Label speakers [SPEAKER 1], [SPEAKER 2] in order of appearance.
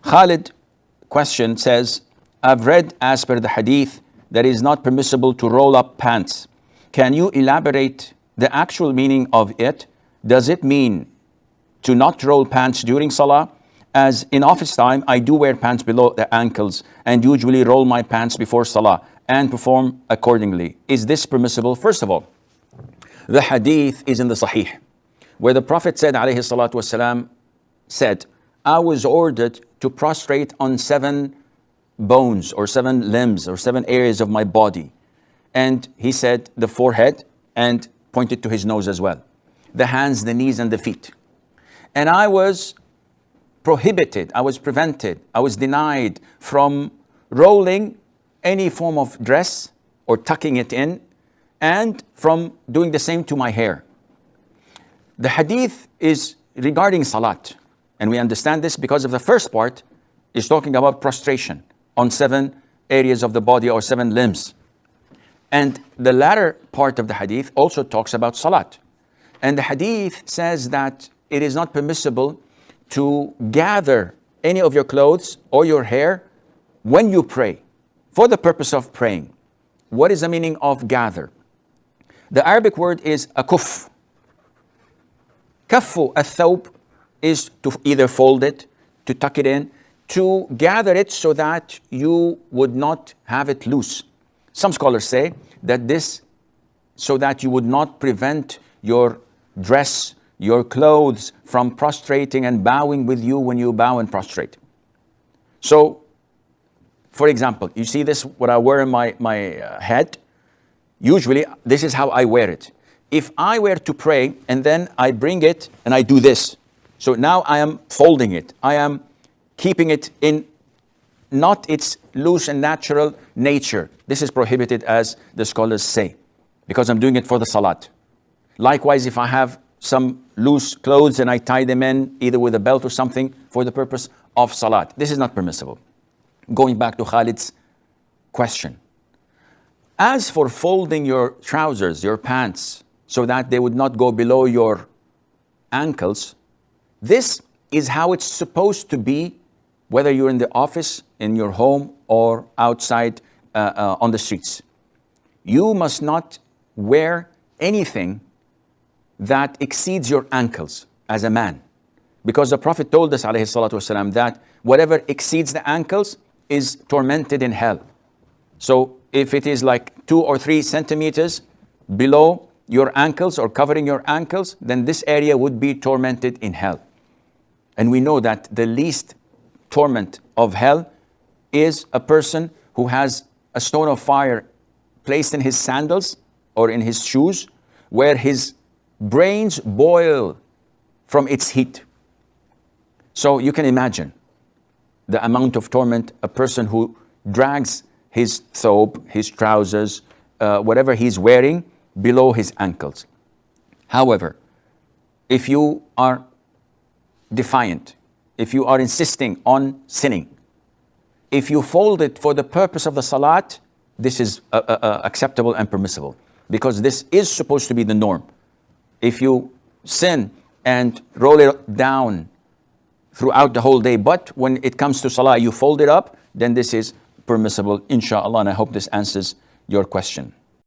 [SPEAKER 1] Khalid question says, I've read as per the hadith that it is not permissible to roll up pants. Can you elaborate the actual meaning of it? Does it mean to not roll pants during Salah? As in office time, I do wear pants below the ankles and usually roll my pants before Salah and perform accordingly. Is this permissible? First of all, the hadith is in the Sahih, where the Prophet said, alayhi salatu wasalam, said, I was ordered to prostrate on 7 bones or 7 limbs or 7 areas of my body. And he said the forehead and pointed to his nose as well. The hands, the knees, and the feet. And I was prohibited, I was prevented, I was denied from rolling any form of dress or tucking it in, and from doing the same to my hair. The hadith is regarding salat, and we understand this because of the first part is talking about prostration on 7 areas of the body or 7 limbs. And the latter part of the hadith also talks about salat. And the hadith says that it is not permissible to gather any of your clothes or your hair when you pray, for the purpose of praying. What is the meaning of gather? The Arabic word is akuf. Kaf't al-thawb is to either fold it, to tuck it in, to gather it so that you would not have it loose. Some scholars say that this, so that you would not prevent your dress, your clothes from prostrating and bowing with you when you bow and prostrate. So, for example, you see this, what I wear in my head? Usually, this is how I wear it. If I were to pray and then I bring it and I do this, so now I am folding it. I am keeping it in not its loose and natural nature. This is prohibited, as the scholars say, because I'm doing it for the salat. Likewise, if I have some loose clothes and I tie them in either with a belt or something for the purpose of salat, this is not permissible. Going back to Khalid's question. As for folding your trousers, your pants, so that they would not go below your ankles, this is how it's supposed to be, whether you're in the office, in your home, or outside on the streets. You must not wear anything that exceeds your ankles as a man. Because the Prophet told us, alayhi salatu wasalam, that whatever exceeds the ankles is tormented in hell. So if it is like 2 or 3 centimeters below your ankles or covering your ankles, then this area would be tormented in hell. And we know that the least torment of hell is a person who has a stone of fire placed in his sandals or in his shoes, where his brains boil from its heat. So you can imagine the amount of torment a person who drags his thobe, his trousers, whatever he's wearing, below his ankles. However, if you are defiant, if you are insisting on sinning, if you fold it for the purpose of the salat, this is acceptable and permissible, because this is supposed to be the norm. If you sin and roll it down throughout the whole day, but when it comes to salah, you fold it up, then this is permissible, inshallah, and I hope this answers your question.